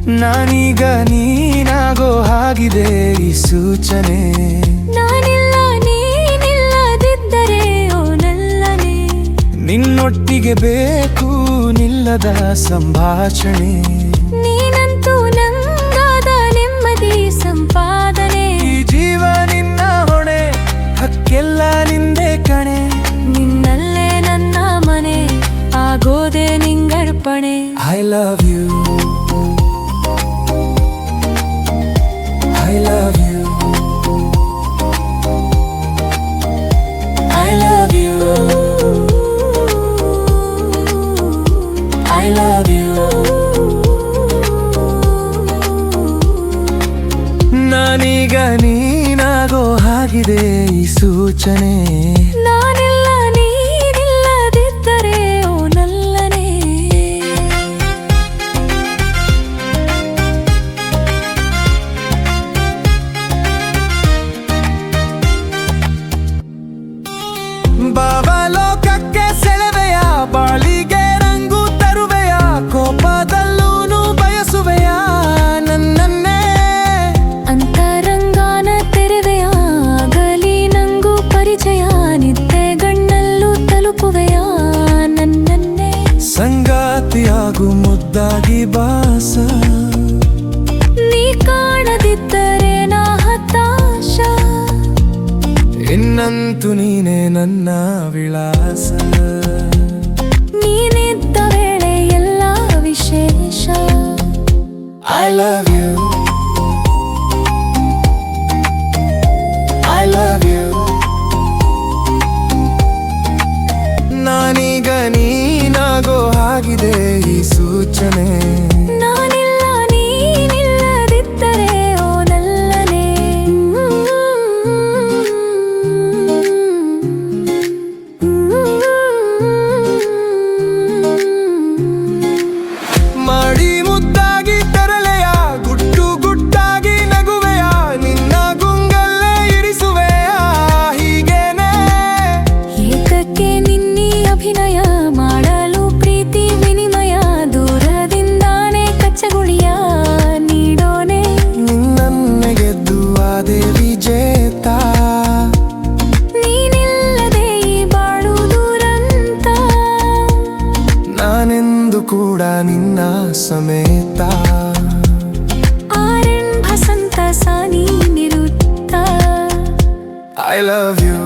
ನಾನೀಗ ನೀನಾಗೋ ಹಾಗಿದೆ ಈ ಸೂಚನೆ. ನಾನಿಲ್ಲ ನೀನಿಲ್ಲದಿದ್ದರೆ ಓ ನಲ್ಲನೆ. ನಿನ್ನೊಟ್ಟಿಗೆ ಬೇಕು ನಿಲ್ಲದ ಸಂಭಾಷಣೆ. ನೀನಂತೂ ನಂಗಾದ ನೆಮ್ಮದಿ ಸಂಪಾದನೆ. ಈ ಜೀವ ನಿನ್ನ ಹೊಣೆ, ಹಕ್ಕೆಲ್ಲ ನಿಂದೆ ಕಣೆ. ನಿನ್ನಲ್ಲೇ ನನ್ನ ಮನೆ, ಆಗೋದೆ ನಿಂಗರ್ಪಣೆ. I love you, I love you, I love you, I love you. ನಾನೀಗ ನೀನಾಗೋ ಹಾಗಿದೆ ಈ ಸೂಚನೆ. ನಾನಿಲ್ಲ ನೀನಿಲ್ಲದಿದ್ದರೆ ಓ ನಲ್ಲನೆ. ಬಾವಲೋಕಕ್ಕೆ ಸೆಳೆವೆಯ, ಬಾಳಿಗೆ ರಂಗು ತರುವೆಯ, ಕೋಪದಲ್ಲೂನು ಬಯಸುವೆಯ ನನ್ನನ್ನೇ. ಅಂತರಂಗಾನ ತೆರೆವೆಯ, ಆಗಲಿ ನಂಗೂ ಪರಿಚಯ, ನಿದ್ದೆ ಗಣ್ಣಲ್ಲೂ ತಲುಪುವೆಯ ನನ್ನನ್ನೇ. ಸಂಗಾತಿಯಾಗು ಮುದ್ದಾಗಿ ಬಾಸ, ನೀ ಕಾಣದಿದ್ದರೆ ನಾ ಹತಾಶ. ಇನ್ನಂತೂ ನೀನೇ ನನ್ನ ವಿಳಾಸ. ನೀನಿದ್ದ ವೇಳೆ ಎಲ್ಲ ವಿಶೇಷ. I love you, I love you. ನಾನೀಗ ನೀನಾಗೋ ಹಾಗಿದೆ ಈ ಸೂಚನೆ. ನಾನಿಲ್ಲ ನೀನಿಲ್ಲದಿದ್ದರೆ ಓ ನಲ್ಲನೆ. ಮಾಡಿ ಮುದ್ದಾಗಿ ತರಲೆಯ, ಗುಟ್ಟು ಗುಟ್ಟಾಗಿ ನಗುವೆಯ, ನಿನ್ನ ಗುಂಗಲ್ಲೇ ಇರಿಸುವೆಯ ಹೀಗೇನೆ. ಏತಕ್ಕೆ ನಿನ್ನಿ ಅಭಿನಯ, ಮಾಡಲು ಪ್ರೀತಿ ವಿನಿಮಯ, ದೂರದಿಂದಾನೇ ಕಚ್ಚಗುಳಿಯ ನೀಡೋನೆ. ನಿನ್ನನ್ನೇ ಗೆದ್ದು ಆದೆ ವಿಜೇತ. ನೀನಿಲ್ಲದೆ ಈ ಬಾಳು ದುರಂತ. ನಾನೆಂದು ಕೂಡ ನಿನ್ನ ಸಮೇತ. ಆರಂಭ ಸಂತಸ ನೀನಿರುತ್ತ. I love you,